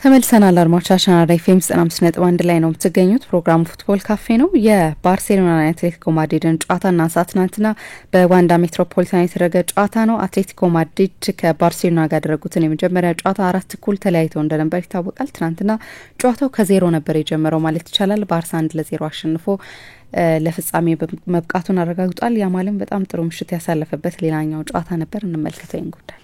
ተመልሰናል አድማጮቻችን አራዳ ኤፍኤም 95.1 ላይ ነው የምትገኙት። ፕሮግራሙ ፉትቦል ካፌ ነው። የባርሴሎናና አትሌቲኮ ማድሪድን ጨዋታና ሳትናንትና በዋንዳ ሜትሮፖሊታን የተደረገ ጨዋታ ነው። አትሌቲኮ ማድሪድ ከባርሴሎና ጋር ያደረጉትን የመጀመሪያ ጨዋታ 4-0 ተለያይተው እንደነበር ይታወቃል። ትናንትና ጨዋታው ከዜሮ ነበር የጀመረው ማለት ይቻላል። ባርሳ 1-0 አሸንፎ ለፍጻሜ መብቃቱን አረጋግጧል። ያማልም በጣም ጥሩ ምሽት ያሳለፈበት ሌላኛው ጨዋታ ነበር። እንመልከተው እንጉዳይ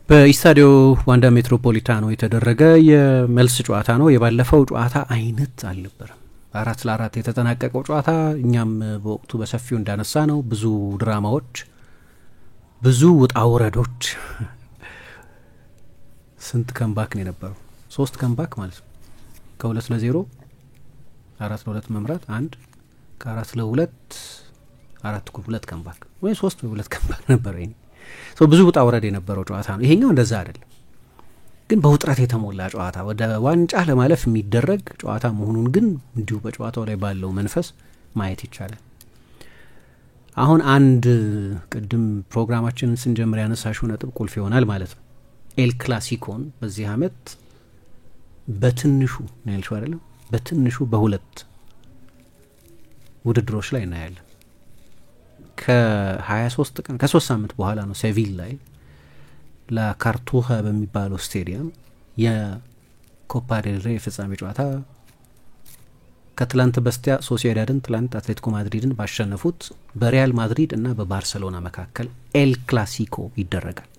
በኢስታዲዮ ዋንዳ ሜትሮፖሊታኖ የተደረገ የመልስ ጨዋታ ነው። የባለፈው ጨዋታ አይነት አልነበረም። 4-4 የተጠናቀቀው ጨዋታ እኛም በወቅቱ በሰፊው እንዳነሳ ነው ብዙ ድራማዎች፣ ብዙ ውጣ ውረዶች፣ ስንት ከምባክ ነው የነበረው? 3 ከምባክ ማለት ነው። ከ2-0 4-2 መምራት፣ 1 ከ4-2 4-2 ከምባክ ወይ 3-2 ከምባክ ነበር። ብዙ ውጣ ውረድ የነበረው ጨዋታ ነው። ይሄኛው እንደዛ አይደለም፣ ግን በውጥረት የተሞላ ጨዋታ፣ ወደ ዋንጫ ለማለፍ የሚደረግ ጨዋታ መሆኑን ግን እንዲሁ በጨዋታው ላይ ባለው መንፈስ ማየት ይቻላል። አሁን አንድ ቅድም ፕሮግራማችንን ስንጀምር ያነሳሽው ነጥብ ቁልፍ ይሆናል ማለት ነው። ኤል ክላሲኮን በዚህ አመት በትንሹ ነው ያልሽው አይደለም፣ በትንሹ በሁለት ውድድሮች ላይ እናያለን። ከ23 ቀን ከ3 ሳምንት በኋላ ነው ሴቪል ላይ ላካርቱሃ በሚባለው ስቴዲየም የኮፓ ዴል ሬ ፍጻሜ ጨዋታ ከትላንት በስቲያ ሶሲዳድን ትላንት አትሌቲኮ ማድሪድን ባሸነፉት በሪያል ማድሪድ እና በባርሴሎና መካከል ኤል ክላሲኮ ይደረጋል።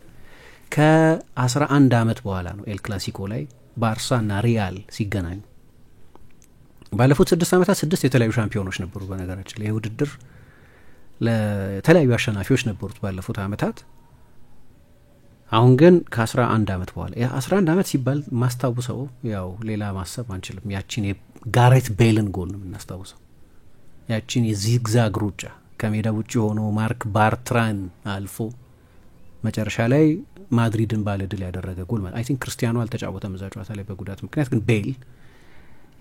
ከ11 አመት በኋላ ነው ኤል ክላሲኮ ላይ ባርሳና ሪያል ሲገናኙ። ባለፉት 6 አመታት 6 የተለያዩ ሻምፒዮኖች ነበሩ። በነገራችን ላይ ውድድር ለተለያዩ አሸናፊዎች ነበሩት ባለፉት አመታት። አሁን ግን ከ11 አመት በኋላ 11 አመት ሲባል ማስታውሰው ያው ሌላ ማሰብ አንችልም። ያቺን የጋሬት ቤልን ጎል ነው የምናስታውሰው። ያቺን የዚግዛግ ሩጫ ከሜዳ ውጭ ሆኖ ማርክ ባርትራን አልፎ መጨረሻ ላይ ማድሪድን ባለድል ያደረገ ጎል ማለት አይ ቲንክ ክርስቲያኖ አልተጫወተም እዛ ጨዋታ ላይ በጉዳት ምክንያት፣ ግን ቤል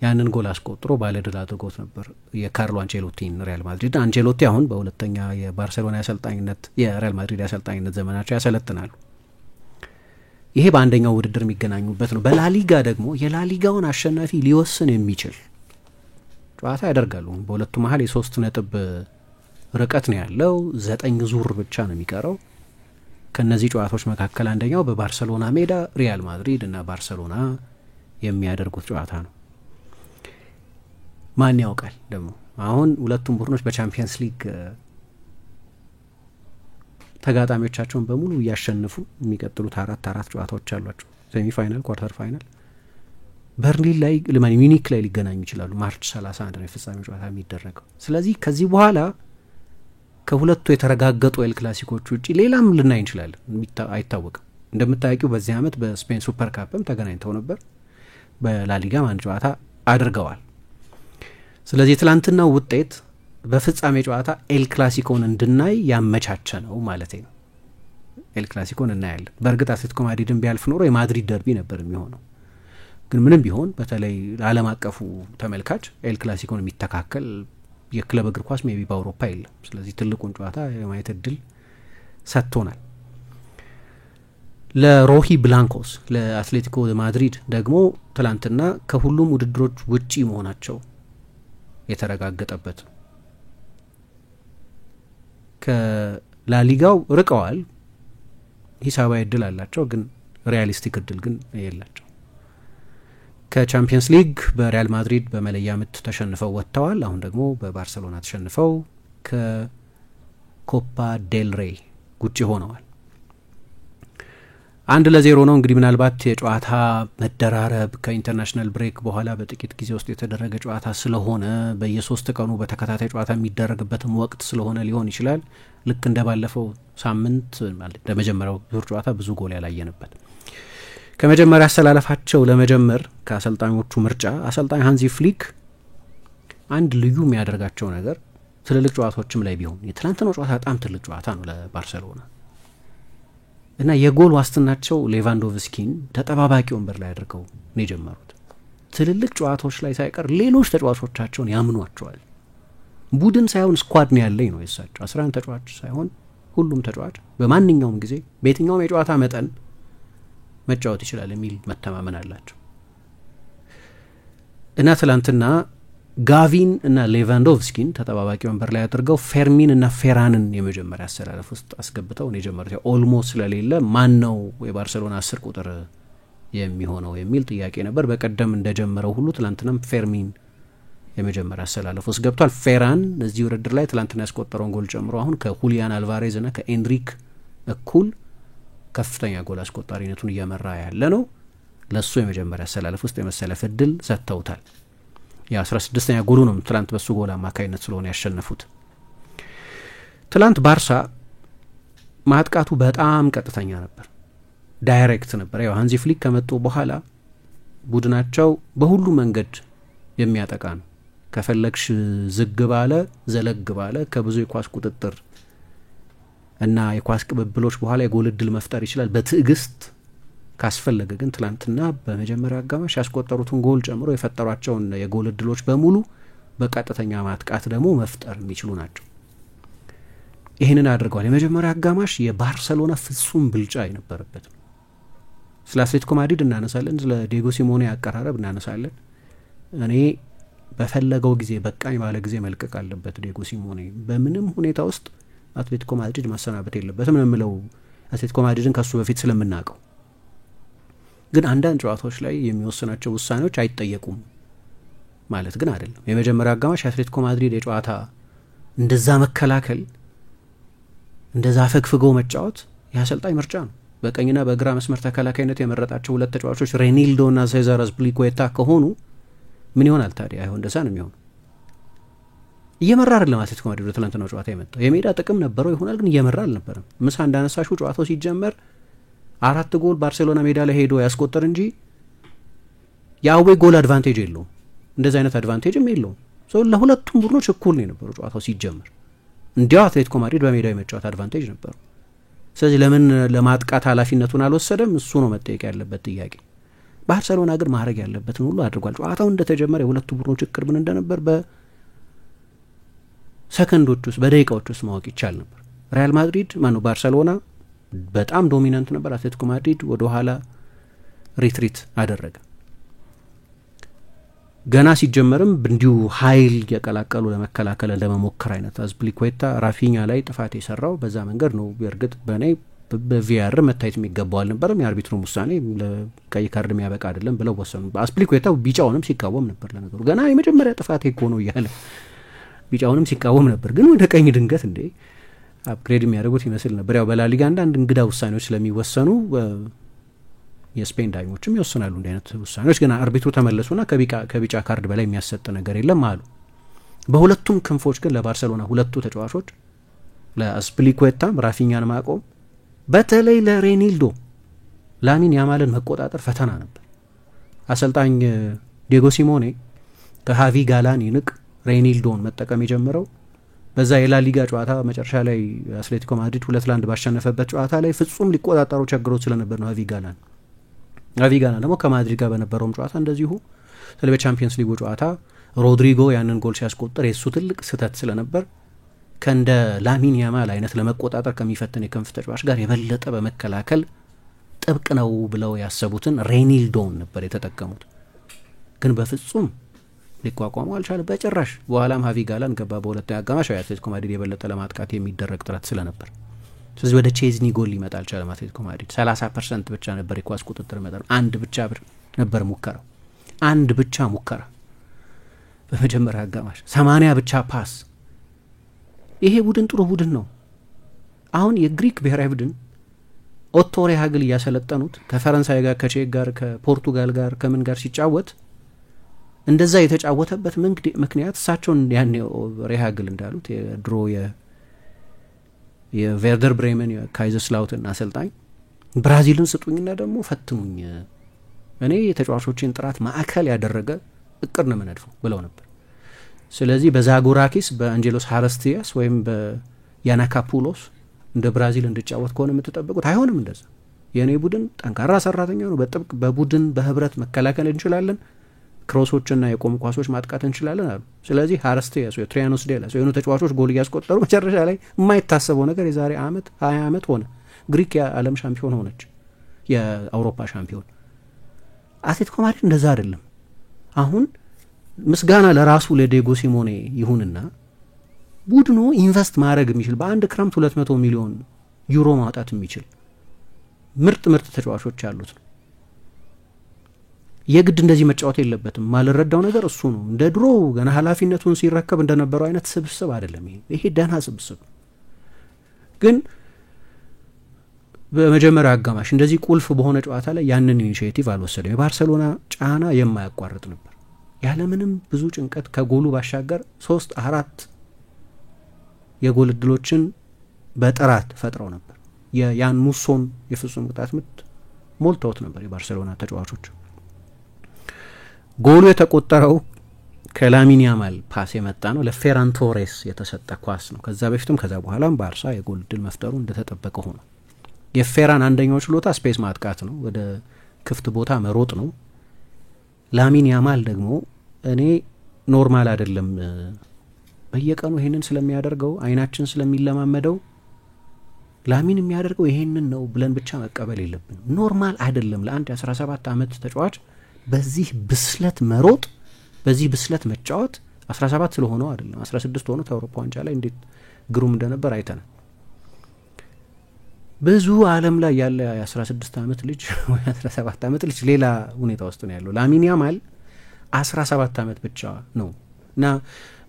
ያንን ጎል አስቆጥሮ ባለድል አድርጎት ነበር የካርሎ አንቼሎቲን ሪያል ማድሪድ። አንቼሎቲ አሁን በሁለተኛ የባርሴሎና ያሰልጣኝነት የሪያል ማድሪድ ያሰልጣኝነት ዘመናቸው ያሰለጥናሉ። ይሄ በአንደኛው ውድድር የሚገናኙበት ነው። በላሊጋ ደግሞ የላሊጋውን አሸናፊ ሊወስን የሚችል ጨዋታ ያደርጋሉ። በሁለቱ መሀል የ3 ነጥብ ርቀት ነው ያለው። 9 ዙር ብቻ ነው የሚቀረው። ከነዚህ ጨዋታዎች መካከል አንደኛው በባርሴሎና ሜዳ ሪያል ማድሪድ እና ባርሴሎና የሚያደርጉት ጨዋታ ነው። ማን ያውቃል ደግሞ አሁን ሁለቱም ቡድኖች በቻምፒየንስ ሊግ ተጋጣሚዎቻቸውን በሙሉ እያሸነፉ የሚቀጥሉት 4 ጨዋታዎች አሏቸው። ሴሚ ፋይናል፣ ኳርተር ፋይናል በርሊን ላይ ሚኒክ ላይ ሊገናኙ ይችላሉ። ማርች 31 ነው የፍጻሜ ጨዋታ የሚደረገው። ስለዚህ ከዚህ በኋላ ከሁለቱ የተረጋገጡ ኤል ክላሲኮች ውጪ ሌላም ልናይ እንችላለን፣ አይታወቅም። እንደምታውቂው በዚህ አመት በስፔን ሱፐር ካፕም ተገናኝተው ነበር። በላሊጋም አንድ ጨዋታ አድርገዋል። ስለዚህ የትላንትናው ውጤት በፍጻሜ ጨዋታ ኤል ክላሲኮን እንድናይ ያመቻቸ ነው ማለት ነው። ኤል ክላሲኮን እናያለን። በእርግጥ አትሌቲኮ ማድሪድን ቢያልፍ ኖሮ የማድሪድ ደርቢ ነበር የሚሆነው። ግን ምንም ቢሆን በተለይ ለዓለም አቀፉ ተመልካች ኤል ክላሲኮን የሚተካከል የክለብ እግር ኳስ ሜቢ በአውሮፓ የለም። ስለዚህ ትልቁን ጨዋታ የማየት እድል ሰጥቶናል። ለሮሂ ብላንኮስ ለአትሌቲኮ ማድሪድ ደግሞ ትላንትና ከሁሉም ውድድሮች ውጪ መሆናቸው የተረጋገጠበት ከላሊጋው ርቀዋል። ሂሳባዊ እድል አላቸው፣ ግን ሪያሊስቲክ እድል ግን የላቸው። ከቻምፒየንስ ሊግ በሪያል ማድሪድ በመለያ ምት ተሸንፈው ወጥተዋል። አሁን ደግሞ በባርሴሎና ተሸንፈው ከኮፓ ዴል ሬ ውጪ ሆነዋል። 1-0 ነው እንግዲህ። ምናልባት የጨዋታ መደራረብ ከኢንተርናሽናል ብሬክ በኋላ በጥቂት ጊዜ ውስጥ የተደረገ ጨዋታ ስለሆነ በየ3 ቀኑ በተከታታይ ጨዋታ የሚደረግበትም ወቅት ስለሆነ ሊሆን ይችላል። ልክ እንደ ባለፈው ሳምንት ማለት ለመጀመሪያው ዙር ጨዋታ ብዙ ጎል ያላየንበት። ከመጀመሪያ አሰላለፋቸው ለመጀመር ከአሰልጣኞቹ ምርጫ አሰልጣኝ ሃንዚ ፍሊክ አንድ ልዩ የሚያደርጋቸው ነገር ትልልቅ ጨዋታዎችም ላይ ቢሆን የትናንትናው ጨዋታ በጣም ትልቅ ጨዋታ ነው ለባርሴሎና እና የጎል ዋስትናቸው ሌቫንዶቭስኪን ተጠባባቂ ወንበር ላይ አድርገው ነው የጀመሩት። ትልልቅ ጨዋታዎች ላይ ሳይቀር ሌሎች ተጫዋቾቻቸውን ያምኗቸዋል። ቡድን ሳይሆን ስኳድ ነው ያለኝ ነው የሳቸው 11 ተጫዋች ሳይሆን ሁሉም ተጫዋች በማንኛውም ጊዜ በየትኛውም የጨዋታ መጠን መጫወት ይችላል የሚል መተማመን አላቸው እና ትላንትና ጋቪን እና ሌቫንዶቭስኪን ተጠባባቂ ወንበር ላይ አድርገው ፌርሚን እና ፌራንን የመጀመሪያ አሰላለፍ ውስጥ አስገብተው ነው የጀመሩት። ኦልሞ ስለሌለ ማን ነው የባርሴሎና 10 ቁጥር የሚሆነው የሚል ጥያቄ ነበር። በቀደም እንደጀመረው ሁሉ ትላንትናም ፌርሚን የመጀመሪያ አሰላለፍ ውስጥ ገብቷል። ፌራን እዚህ ውድድር ላይ ትላንትና ያስቆጠረውን ጎል ጨምሮ አሁን ከሁሊያን አልቫሬዝ እና ከኤንሪክ እኩል ከፍተኛ ጎል አስቆጣሪነቱን እየመራ ያለ ነው። ለሱ የመጀመሪያ አሰላለፍ ውስጥ የመሰለፍ እድል ሰጥተውታል። የ16ኛ ጎሉ ነው ትላንት በሱ ጎል አማካይነት ስለሆነ ያሸነፉት። ትላንት ባርሳ ማጥቃቱ በጣም ቀጥተኛ ነበር፣ ዳይሬክት ነበር። ያው ሃንዚ ፍሊክ ከመጡ በኋላ ቡድናቸው በሁሉ መንገድ የሚያጠቃ ነው። ከፈለግሽ ዝግ ባለ ዘለግ ባለ ከብዙ የኳስ ቁጥጥር እና የኳስ ቅብብሎች በኋላ የጎል እድል መፍጠር ይችላል በትዕግስት ካስፈለገ። ግን ትላንትና በመጀመሪያ አጋማሽ ያስቆጠሩትን ጎል ጨምሮ የፈጠሯቸውን የጎል እድሎች በሙሉ በቀጥተኛ ማጥቃት ደግሞ መፍጠር የሚችሉ ናቸው። ይህንን አድርገዋል። የመጀመሪያ አጋማሽ የባርሰሎና ፍጹም ብልጫ የነበረበት ነው። ስለ አትሌቲኮ ማድሪድ እናነሳለን፣ ስለ ዲየጎ ሲሞኔ አቀራረብ እናነሳለን። እኔ በፈለገው ጊዜ በቃኝ ባለ ጊዜ መልቀቅ አለበት ዲየጎ ሲሞኔ። በምንም ሁኔታ ውስጥ አትሌቲኮ ማድሪድ ማሰናበት የለበትም ነው የምለው፣ አትሌቲኮ ማድሪድን ከሱ በፊት ስለምናውቀው። ግን አንዳንድ ጨዋታዎች ላይ የሚወስናቸው ውሳኔዎች አይጠየቁም ማለት ግን አይደለም። የመጀመሪያ አጋማሽ የአትሌቲኮ ማድሪድ የጨዋታ እንደዛ መከላከል፣ እንደዛ ፈግፍገው መጫወት የአሰልጣኝ ምርጫ ነው። በቀኝና በግራ መስመር ተከላካይነት የመረጣቸው ሁለት ተጫዋቾች ሬኒልዶ እና ሴዛር አዝፒሊኩዌታ ከሆኑ ምን ይሆናል ታዲያ? አይሆን እንደዛ ነው የሚሆነው። እየመራ አይደለም አትሌቲኮ ማድሪድ ትናንትናው ጨዋታ የመጣው። የሜዳ ጥቅም ነበረው ይሆናል፣ ግን እየመራ አልነበረም። ምሳ እንዳነሳሹ ጨዋታው ሲጀመር 4 ጎል ባርሴሎና ሜዳ ላይ ሄዶ ያስቆጠር እንጂ የአዌ ጎል አድቫንቴጅ የለውም። እንደዚህ አይነት አድቫንቴጅም የለውም። ለሁለቱም ቡድኖች እኩል ነው የነበረው ጨዋታው ሲጀመር። እንዲያው አትሌቲኮ ማድሪድ በሜዳው የመጫወት አድቫንቴጅ ነበረው። ስለዚህ ለምን ለማጥቃት ኃላፊነቱን አልወሰደም? እሱ ነው መጠየቅ ያለበት ጥያቄ። ባርሴሎና ግን ማድረግ ያለበትን ሁሉ አድርጓል። ጨዋታው እንደተጀመረ የሁለቱ ቡድኖች እቅድ ምን እንደነበር በሰከንዶች ውስጥ በደቂቃዎች ውስጥ ማወቅ ይቻል ነበር። ሪያል ማድሪድ ማነው ባርሴሎና በጣም ዶሚናንት ነበር። አትሌቲኮ ማድሪድ ወደ ኋላ ሪትሪት አደረገ። ገና ሲጀመርም እንዲሁ ኃይል የቀላቀሉ ለመከላከል ለመሞከር አይነት አዝፒሊኩዌታ ራፊኛ ላይ ጥፋት የሰራው በዛ መንገድ ነው። በእርግጥ በእኔ በቪአር መታየት የሚገባው አልነበረም። የአርቢትሩም ውሳኔ ለቀይ ካርድ የሚያበቃ አይደለም ብለው ወሰኑ። አዝፒሊኩዌታው ቢጫውንም ሲቃወም ነበር። ለነገሩ ገና የመጀመሪያ ጥፋት እኮ ነው እያለ ቢጫውንም ሲቃወም ነበር። ግን ወደ ቀኝ ድንገት እንዴ አፕግሬድ የሚያደርጉት ይመስል ነበር። ያው በላሊጋ አንዳንድ እንግዳ ውሳኔዎች ስለሚወሰኑ የስፔን ዳኞችም ይወስናሉ እንዲህ አይነት ውሳኔዎች። ግን አርቢትሩ ተመለሱና ከቢጫ ካርድ በላይ የሚያሰጥ ነገር የለም አሉ። በሁለቱም ክንፎች ግን ለባርሴሎና ሁለቱ ተጫዋቾች ለአዝፒሊኩዌታም ራፊኛን ማቆም፣ በተለይ ለሬኒልዶ ላሚን ያማልን መቆጣጠር ፈተና ነበር። አሰልጣኝ ዲየጎ ሲሞኔ ከሃቪ ጋላን ይልቅ ሬኒልዶን መጠቀም የጀመረው በዛ የላሊጋ ጨዋታ መጨረሻ ላይ አትሌቲኮ ማድሪድ 2-1 ባሸነፈበት ጨዋታ ላይ ፍጹም ሊቆጣጠሩ ቸግሮት ስለነበር ነው። ሃቪ ጋላን ደግሞ ከማድሪድ ጋር በነበረውም ጨዋታ እንደዚሁ ስለ በቻምፒየንስ ሊጉ ጨዋታ ሮድሪጎ ያንን ጎል ሲያስቆጥር የሱ ትልቅ ስህተት ስለነበር ከእንደ ላሚን ያማል አይነት ለመቆጣጠር ከሚፈትን የክንፍ ተጫዋች ጋር የበለጠ በመከላከል ጥብቅ ነው ብለው ያሰቡትን ሬኒልዶን ነበር የተጠቀሙት። ግን በፍጹም ሊቋቋሙ አልቻለ በጭራሽ። በኋላም ሃቪ ጋላን ገባ በሁለተኛው አጋማሽ። አትሌቲኮ ማድሪድ የበለጠ ለማጥቃት የሚደረግ ጥረት ስለነበር ስለዚህ ወደ ቼዝኒ ጎል ሊመጣ አልቻለም። አትሌቲኮ ማድሪድ 30% ብቻ ነበር የኳስ ቁጥጥር መጠን። አንድ ብቻ ነበር ሙከራው፣ አንድ ብቻ ሙከራ በመጀመሪያ አጋማሽ 80 ብቻ ፓስ። ይሄ ቡድን ጥሩ ቡድን ነው። አሁን የግሪክ ብሔራዊ ቡድን ኦቶ ሬሃግል እያሰለጠኑት ከፈረንሳይ ጋር ከቼክ ጋር ከፖርቱጋል ጋር ከምን ጋር ሲጫወት እንደዛ የተጫወተበት ምክንያት እሳቸውን ያኔ ሬሃግል እንዳሉት የድሮ የቬርደር ብሬመን የካይዘርስላውተን አሰልጣኝ ብራዚልን ስጡኝና ደግሞ ፈትኑኝ፣ እኔ የተጫዋቾችን ጥራት ማዕከል ያደረገ እቅድ ነው የምነድፈው ብለው ነበር። ስለዚህ በዛጎራኪስ በአንጀሎስ ሃረስቲያስ ወይም በያናካፑሎስ እንደ ብራዚል እንድጫወት ከሆነ የምትጠብቁት አይሆንም። እንደዛ የእኔ ቡድን ጠንካራ ሰራተኛ ነው፣ በጥብቅ በቡድን በህብረት መከላከል እንችላለን፣ ክሮሶችና የቆሙ ኳሶች ማጥቃት እንችላለን አሉ። ስለዚህ ሃረስቲያስ ወይ ትሪያኖስ ዴላስ የሆኑ ተጫዋቾች ጎል እያስቆጠሩ መጨረሻ ላይ የማይታሰበው ነገር የዛሬ 20 ዓመት ሆነ ግሪክ የዓለም ሻምፒዮን ሆነች። የአውሮፓ ሻምፒዮን። አትሌቲኮ ማድሪድ እንደዛ አይደለም። አሁን ምስጋና ለራሱ ለዲየጎ ሲሞኔ ይሁንና ቡድኑ ኢንቨስት ማድረግ የሚችል በአንድ ክረምት 200 ሚሊዮን ዩሮ ማውጣት የሚችል ምርጥ ተጫዋቾች ያሉት ነው። የግድ እንደዚህ መጫወት የለበትም። ማልረዳው ነገር እሱ ነው። እንደ ድሮ ገና ኃላፊነቱን ሲረከብ እንደነበረው አይነት ስብስብ አይደለም። ይሄ ደህና ስብስብ ግን በመጀመሪያው አጋማሽ እንደዚህ ቁልፍ በሆነ ጨዋታ ላይ ያንን ኢኒሺዬቲቭ አልወሰደም። የባርሰሎና ጫና የማያቋርጥ ነበር። ያለምንም ብዙ ጭንቀት ከጎሉ ባሻገር 3-4 የጎል እድሎችን በጥራት ፈጥረው ነበር። ያን ሙሶን የፍጹም ቅጣት ምት ሞልተውት ነበር የባርሰሎና ተጫዋቾች። ጎሉ የተቆጠረው ከላሚን ያማል ፓስ የመጣ ነው። ለፌራን ቶሬስ የተሰጠ ኳስ ነው። ከዛ በፊትም ከዛ በኋላም ባርሳ የጎል እድል መፍጠሩ እንደተጠበቀ ሆኖ የፌራን አንደኛው ችሎታ ስፔስ ማጥቃት ነው፣ ወደ ክፍት ቦታ መሮጥ ነው። ላሚን ያማል ደግሞ እኔ ኖርማል አይደለም፣ በየቀኑ ይሄንን ስለሚያደርገው አይናችን ስለሚለማመደው ላሚን የሚያደርገው ይሄንን ነው ብለን ብቻ መቀበል የለብንም። ኖርማል አይደለም ለአንድ የ17 ዓመት ተጫዋች በዚህ ብስለት መሮጥ፣ በዚህ ብስለት መጫወት። 17 ስለሆነው አይደለም 16 ሆኖ የአውሮፓ ዋንጫ ላይ እንዴት ግሩም እንደነበር አይተናል። ብዙ ዓለም ላይ ያለ የ16 ዓመት ልጅ ወይ 17 ዓመት ልጅ ሌላ ሁኔታ ውስጥ ነው ያለው። ላሚን ያማል 17 ዓመት ብቻ ነው እና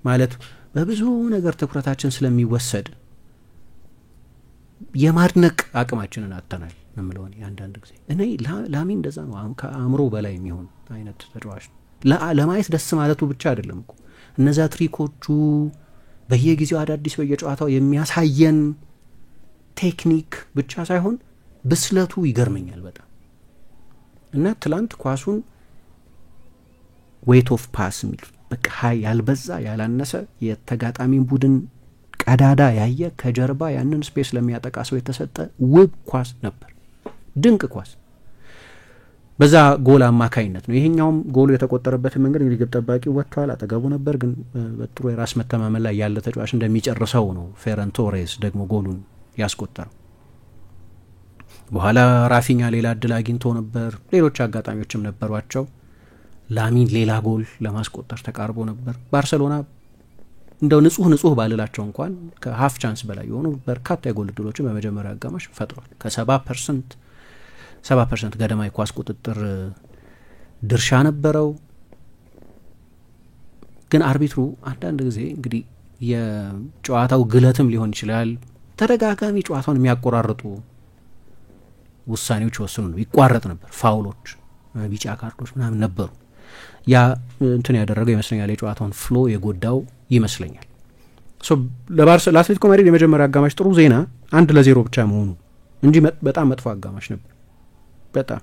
ማለት በብዙ ነገር ትኩረታችን ስለሚወሰድ የማድነቅ አቅማችንን አጥተናል ነው የምለው እኔ አንዳንድ ጊዜ። እኔ ላሚን እንደዛ ነው፣ ከአእምሮ በላይ የሚሆን አይነት ተጫዋች ነው። ለማየት ደስ ማለቱ ብቻ አይደለም እኮ እነዛ ትሪኮቹ በየጊዜው አዳዲስ በየጨዋታው የሚያሳየን ቴክኒክ ብቻ ሳይሆን ብስለቱ ይገርመኛል በጣም። እና ትላንት ኳሱን ዌይት ኦፍ ፓስ የሚል በቃ ያልበዛ ያላነሰ የተጋጣሚን ቡድን ቀዳዳ ያየ ከጀርባ ያንን ስፔስ ለሚያጠቃ ሰው የተሰጠ ውብ ኳስ ነበር፣ ድንቅ ኳስ በዛ ጎል አማካይነት ነው። ይሄኛውም ጎሉ የተቆጠረበትን መንገድ እንግዲህ ግብ ጠባቂ ወጥቷል፣ አጠገቡ ነበር፣ ግን በጥሩ የራስ መተማመን ላይ ያለ ተጫዋች እንደሚጨርሰው ነው ፌረን ቶሬስ ደግሞ ጎሉን ያስቆጠረው። በኋላ ራፊኛ ሌላ እድል አግኝቶ ነበር፣ ሌሎች አጋጣሚዎችም ነበሯቸው። ላሚን ሌላ ጎል ለማስቆጠር ተቃርቦ ነበር። ባርሰሎና እንደው ንጹህ ባልላቸው እንኳን ከሀፍ ቻንስ በላይ የሆኑ በርካታ የጎል እድሎችን በመጀመሪያ አጋማሽ ፈጥሯል። ከ70% ገደማ የኳስ ቁጥጥር ድርሻ ነበረው። ግን አርቢትሩ አንዳንድ ጊዜ እንግዲህ የጨዋታው ግለትም ሊሆን ይችላል፣ ተደጋጋሚ ጨዋታውን የሚያቆራርጡ ውሳኔዎች ወስኑ ነው። ይቋረጥ ነበር፣ ፋውሎች፣ ቢጫ ካርዶች ምናምን ነበሩ። ያ እንትን ያደረገው ይመስለኛል፣ የጨዋታውን ፍሎ የጎዳው ይመስለኛል። ለአትሌቲኮ ማድሪድ የመጀመሪያ አጋማሽ ጥሩ ዜና 1-0 ብቻ መሆኑ እንጂ በጣም መጥፎ አጋማሽ ነበር በጣም።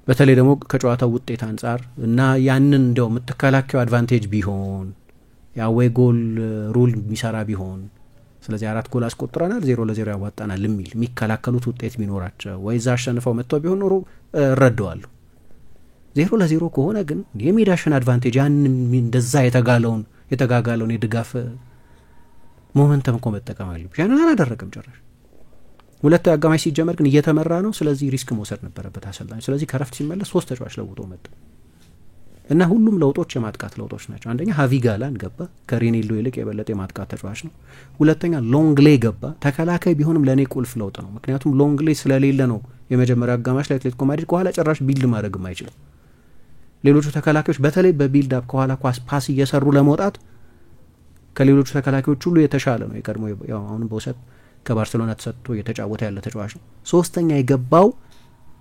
በተለይ ደግሞ ከጨዋታው ውጤት አንጻር እና ያንን እንዲያው የምትከላከው አድቫንቴጅ ቢሆን ያወይ ጎል ሩል የሚሰራ ቢሆን ስለዚህ 4 ጎል አስቆጥረናል 0-0 ያዋጣናል የሚል የሚከላከሉት ውጤት ቢኖራቸው ወይ ዛ አሸንፈው መጥተው ቢሆን ኖሮ እረዳዋለሁ። 0-0 ከሆነ ግን የሜዳሽን አድቫንቴጅ ያን እንደዛ የተጋጋለውን የድጋፍ ሞመንተም እኮ መጠቀም አለብሽ። ያንን አላደረገም ጭራሽ። ሁለቱ አጋማሽ ሲጀመር ግን እየተመራ ነው። ስለዚህ ሪስክ መውሰድ ነበረበት አሰልጣኝ። ስለዚህ ከረፍት ሲመለስ 3 ተጫዋች ለውጦ መጣ እና ሁሉም ለውጦች የማጥቃት ለውጦች ናቸው። አንደኛ ሃቪ ጋላን ገባ፣ ከሬኔልዶ ይልቅ የበለጠ የማጥቃት ተጫዋች ነው። ሁለተኛ ሎንግሌ ገባ። ተከላካይ ቢሆንም ለእኔ ቁልፍ ለውጥ ነው። ምክንያቱም ሎንግሌ ስለሌለ ነው የመጀመሪያ አጋማሽ ላይ አትሌቲኮ ማድሪድ ከኋላ ጭራሽ ቢልድ ማድረግ አይችልም። ሌሎቹ ተከላካዮች በተለይ በቢልድ አፕ ከኋላ ኳስ ፓስ እየሰሩ ለመውጣት ከሌሎቹ ተከላካዮች ሁሉ የተሻለ ነው። የቀድሞ ያው አሁንም በውሰት ከባርሴሎና ተሰጥቶ እየተጫወተ ያለ ተጫዋች ነው። ሶስተኛ የገባው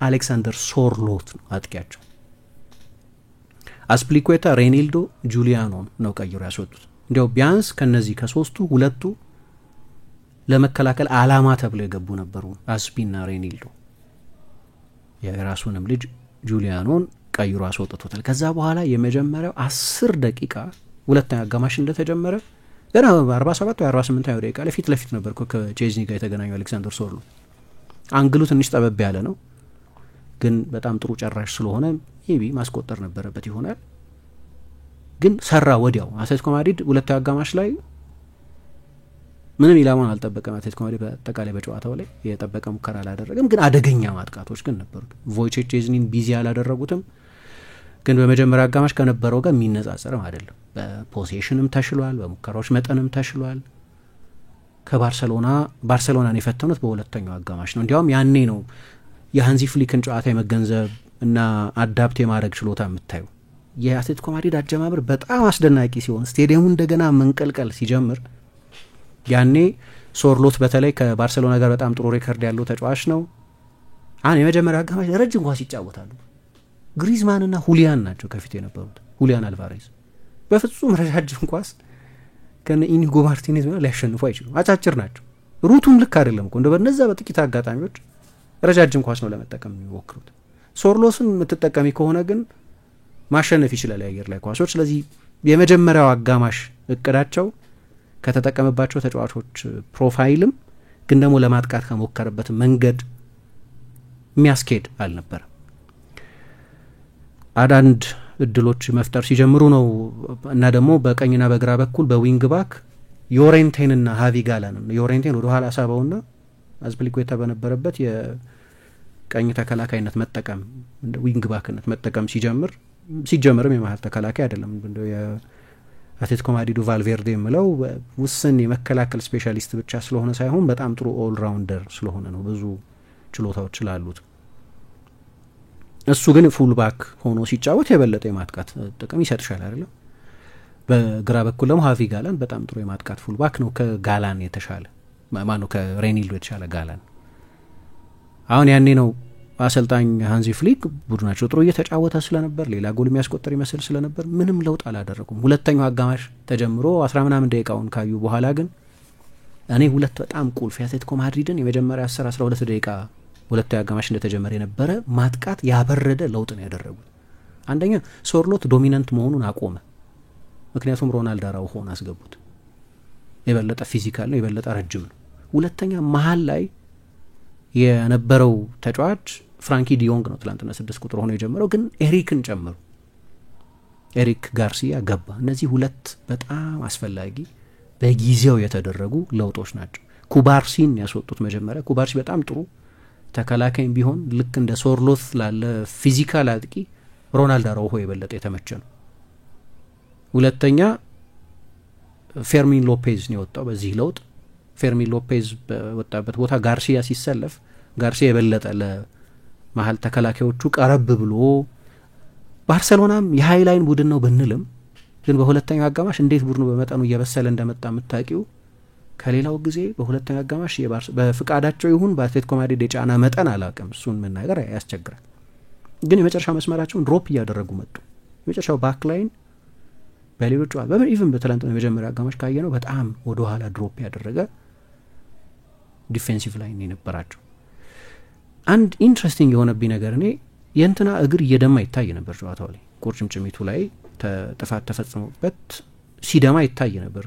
አሌክሳንደር ሶርሎት ነው አጥቂያቸው። አስፕሊኩዌታ፣ ሬኔልዶ፣ ጁሊያኖ ነው ቀይሮ ያስወጡት። እንዲያው ቢያንስ ከነዚህ ከሶስቱ ሁለቱ ለመከላከል አላማ ተብለው የገቡ ነበሩ፣ አስፒና ሬኔልዶ። የራሱንም ልጅ ጁሊያኖን ቀይሮ አስወጥቶታል። ከዛ በኋላ የመጀመሪያው 10 ደቂቃ ሁለተኛ አጋማሽ እንደተጀመረ ገና 47 ወይ 48 ደቂቃ ላይ ፊት ለፊት ነበር ከቼዝኒ ጋር የተገናኘው አሌክሳንደር ሶርሎት። አንግሉ ትንሽ ጠበብ ያለ ነው፣ ግን በጣም ጥሩ ጨራሽ ስለሆነ ይቢ ማስቆጠር ነበረበት ይሆናል። ግን ሰራ ወዲያው። አትሌቲኮ ማድሪድ ሁለተኛ አጋማሽ ላይ ምንም ኢላማውን አልጠበቀም። አትሌቲኮ ማድሪድ በአጠቃላይ በጨዋታው ላይ የጠበቀ ሙከራ አላደረገም፣ ግን አደገኛ ማጥቃቶች ግን ነበሩ። ቮይቼክ ቼዝኒን ቢዚ አላደረጉትም፣ ግን በመጀመሪያ አጋማሽ ከነበረው ጋር የሚነጻጸርም አይደለም። በፖሴሽንም ተሽሏል፣ በሙከራዎች መጠንም ተሽሏል። ባርሰሎናን የፈተኑት በሁለተኛው አጋማሽ ነው። እንዲያውም ያኔ ነው የሃንዚ ፍሊክን ጨዋታ የመገንዘብ እና አዳፕት የማድረግ ችሎታ የምታዩ። የአትሌቲኮ ማድሪድ አጀማመር በጣም አስደናቂ ሲሆን ስቴዲየሙ እንደገና መንቀልቀል ሲጀምር ያኔ ሶርሎት በተለይ ከባርሰሎና ጋር በጣም ጥሩ ሬከርድ ያለው ተጫዋች ነው። አሁን የመጀመሪያ አጋማሽ ረጅም ኳስ ይጫወታሉ። ግሪዝማንና ሁሊያን ናቸው ከፊት የነበሩት። ሁሊያን አልቫሬዝ በፍጹም ረጃጅም ኳስ ከነ ኢኒጎ ማርቲኔዝ ሊያሸንፉ አይችሉም። አጫጭር ናቸው። ሩቱም ልክ አይደለም እኮ እንደ በነዛ በጥቂት አጋጣሚዎች ረጃጅም ኳስ ነው ለመጠቀም የሚሞክሩት። ሶርሎስን የምትጠቀሚ ከሆነ ግን ማሸነፍ ይችላል የአየር ላይ ኳሶች። ስለዚህ የመጀመሪያው አጋማሽ እቅዳቸው ከተጠቀመባቸው ተጫዋቾች ፕሮፋይልም ግን ደግሞ ለማጥቃት ከሞከረበት መንገድ የሚያስኬድ አልነበረም። አንዳንድ እድሎች መፍጠር ሲጀምሩ ነው እና ደግሞ በቀኝና በግራ በኩል በዊንግ ባክ ዮሬንቴንና ሃቪ ጋላን ዮሬንቴን ወደ ኋላ ሳበውና አዝፕሊኩዌታ በነበረበት የቀኝ ተከላካይነት መጠቀም እንደ ዊንግ ባክነት መጠቀም ሲጀምርም የመሀል ተከላካይ አይደለም። እንደው የአትሌቲኮ ማድሪዱ ቫልቬርዴ የምለው ውስን የመከላከል ስፔሻሊስት ብቻ ስለሆነ ሳይሆን በጣም ጥሩ ኦል ራውንደር ስለሆነ ነው፣ ብዙ ችሎታዎች ስላሉት። እሱ ግን ፉል ባክ ሆኖ ሲጫወት የበለጠ የማጥቃት ጥቅም ይሰጥሻል አይደለም። በግራ በኩል ደግሞ ሃቪ ጋላን በጣም ጥሩ የማጥቃት ፉል ባክ ነው፣ ከጋላን የተሻለ ማነው ከሬኒልዶ የተሻለ ጋላን። አሁን ያኔ ነው አሰልጣኝ ሃንዚ ፍሊክ ቡድናቸው ጥሩ እየተጫወተ ስለነበር ሌላ ጎል የሚያስቆጥር ይመስል ስለነበር ምንም ለውጥ አላደረጉም። ሁለተኛው አጋማሽ ተጀምሮ 10 ምናምን ደቂቃውን ካዩ በኋላ ግን እኔ ሁለት በጣም ቁልፍ የአትሌቲኮ ማድሪድን የመጀመሪያ 10-12 ደቂቃ ሁለተኛው አጋማሽ እንደተጀመረ የነበረ ማጥቃት ያበረደ ለውጥ ነው ያደረጉት። አንደኛ ሶርሎት ዶሚናንት መሆኑን አቆመ፣ ምክንያቱም ሮናልዶ አራውሆን አስገቡት። የበለጠ ፊዚካል ነው፣ የበለጠ ረጅም ነው። ሁለተኛ መሀል ላይ የነበረው ተጫዋች ፍራንኪ ዲዮንግ ነው ትላንትና 6 ቁጥር ሆኖ የጀመረው፣ ግን ኤሪክን ጨምሩ። ኤሪክ ጋርሲያ ገባ። እነዚህ ሁለት በጣም አስፈላጊ በጊዜው የተደረጉ ለውጦች ናቸው። ኩባርሲን ያስወጡት መጀመሪያ። ኩባርሲ በጣም ጥሩ ተከላካይም ቢሆን ልክ እንደ ሶርሎት ላለ ፊዚካል አጥቂ ሮናልዶ አራውሆ የበለጠ የተመቸ ነው። ሁለተኛ ፌርሚን ሎፔዝ ነው የወጣው። በዚህ ለውጥ ፌርሚን ሎፔዝ በወጣበት ቦታ ጋርሲያ ሲሰለፍ ጋርሲያ የበለጠ ለመሀል ተከላካዮቹ ቀረብ ብሎ ባርሰሎናም የሃይላይን ቡድን ነው ብንልም ግን በሁለተኛው አጋማሽ እንዴት ቡድኑ በመጠኑ እየበሰለ እንደመጣ የምታውቂው ከሌላው ጊዜ በሁለተኛው አጋማሽ በፍቃዳቸው ይሁን በአትሌቲኮ ማድሪድ የጫና መጠን አላውቅም፣ እሱን መናገር ያስቸግራል። ግን የመጨረሻ መስመራቸውን ድሮፕ እያደረጉ መጡ። የመጨረሻው ባክላይን በሌሎች ኢቨን በትላንትና የመጀመሪያ አጋማሽ ካየ ነው በጣም ወደ ኋላ ድሮፕ ያደረገ ዲፌንሲቭ ላይን የነበራቸው። አንድ ኢንትረስቲንግ የሆነብኝ ነገር እኔ የእንትና እግር እየደማ ይታይ ነበር ጨዋታው ላይ። ቁርጭምጭሚቱ ላይ ጥፋት ተፈጽሞበት ሲደማ ይታይ ነበር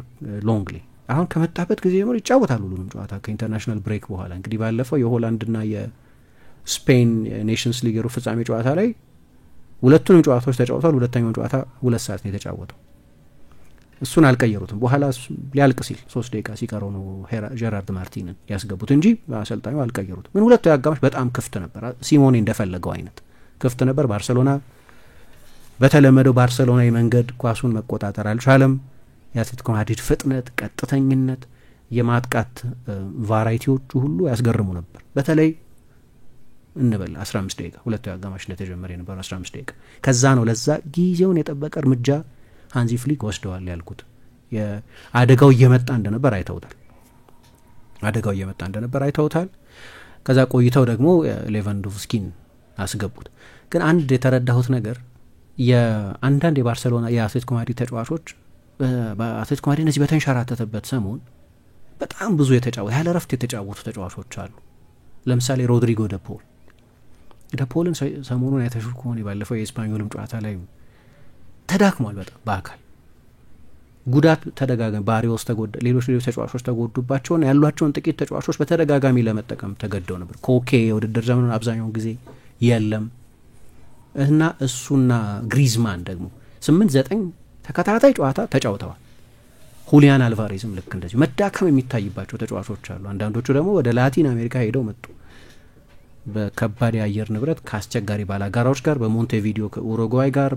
ሎንግሊ። አሁን ከመጣበት ጊዜ ጀምሮ ይጫወታሉ ሁሉንም ጨዋታ ከኢንተርናሽናል ብሬክ በኋላ። እንግዲህ ባለፈው የሆላንድና የስፔን ኔሽንስ ሊግ ሩብ ፍጻሜ ጨዋታ ላይ ሁለቱንም ጨዋታዎች ተጫውቷል። ሁለተኛውን ጨዋታ 2 ሰዓት ነው የተጫወተው። እሱን አልቀየሩትም። በኋላ ሊያልቅ ሲል 3 ደቂቃ ሲቀረው ነው ጀራርድ ማርቲንን ያስገቡት እንጂ አሰልጣኙ አልቀየሩትም። ግን ሁለቱ አጋማሽ በጣም ክፍት ነበር። ሲሞኔ እንደፈለገው አይነት ክፍት ነበር። ባርሰሎና በተለመደው ባርሰሎናዊ መንገድ ኳሱን መቆጣጠር አልቻለም። የአትሌቲኮ ማድሪድ ፍጥነት፣ ቀጥተኝነት፣ የማጥቃት ቫራይቲዎቹ ሁሉ ያስገርሙ ነበር። በተለይ እንበል 15 ደቂቃ ሁለቱ አጋማሽ እንደተጀመረ የነበረው 15 ደቂቃ ከዛ ነው ለዛ ጊዜውን የጠበቀ እርምጃ ሃንዚ ፍሊክ ወስደዋል ያልኩት። አደጋው እየመጣ እንደነበር አይተውታል። ከዛ ቆይተው ደግሞ ሌቫንዶቭስኪን አስገቡት። ግን አንድ የተረዳሁት ነገር የአንዳንድ የባርሰሎና የአትሌቲኮ ማድሪድ ተጫዋቾች በአትሌቲኮ ማድሪድ እነዚህ በተንሸራተተበት ሰሞን በጣም ብዙ ያለ ረፍት የተጫወቱ ተጫዋቾች አሉ። ለምሳሌ ሮድሪጎ ደፖልን ሰሞኑን ያተሹ ከሆነ ባለፈው የስፓኞልም ጨዋታ ላይ ተዳክሟል። በጣም በአካል ጉዳት ተደጋጋሚ ባሪዎስ ተጎዳ፣ ሌሎች ተጫዋቾች ተጎዱባቸውና ያሏቸውን ጥቂት ተጫዋቾች በተደጋጋሚ ለመጠቀም ተገደው ነበር። ኮኬ የውድድር ዘመኑን አብዛኛውን ጊዜ የለም እና እሱና ግሪዝማን ደግሞ 8-9 ተከታታይ ጨዋታ ተጫውተዋል። ሁሊያን አልቫሬዝም ልክ እንደዚህ መዳከም የሚታይባቸው ተጫዋቾች አሉ። አንዳንዶቹ ደግሞ ወደ ላቲን አሜሪካ ሄደው መጡ በከባድ የአየር ንብረት ከአስቸጋሪ ባላጋራዎች ጋር በሞንቴቪዲዮ ከኡሩጓይ ጋር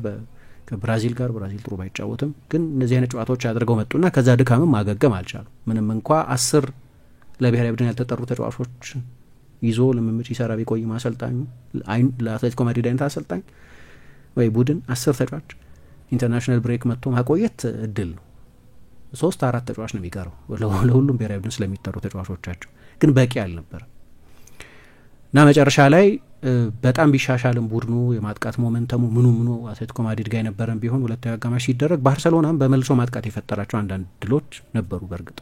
ከብራዚል ጋር ብራዚል ጥሩ ባይጫወትም ግን እነዚህ አይነት ጨዋታዎች አድርገው መጡና ከዛ ድካምም ማገገም አልቻሉ። ምንም እንኳ 10 ለብሔራዊ ቡድን ያልተጠሩ ተጫዋቾች ይዞ ልምምድ ይሰራ ቢቆይ ማሰልጣኙ ለአትሌቲኮ ማድሪድ አይነት አሰልጣኝ ወይ ቡድን 10 ተጫዋች ኢንተርናሽናል ብሬክ መጥቶ ማቆየት እድል ነው። 3-4 ተጫዋች ነው የሚቀረው ለሁሉም ብሔራዊ ቡድን ስለሚጠሩ ተጫዋቾቻቸው ግን በቂ አልነበረ እና መጨረሻ ላይ በጣም ቢሻሻልም ቡድኑ የማጥቃት ሞመንተሙ ምኑ አትሌቲኮ ማድሪድ ጋር የነበረን ቢሆን ሁለተኛው አጋማሽ ሲደረግ ባርሰሎናም በመልሶ ማጥቃት የፈጠራቸው አንዳንድ ድሎች ነበሩ። በእርግጥ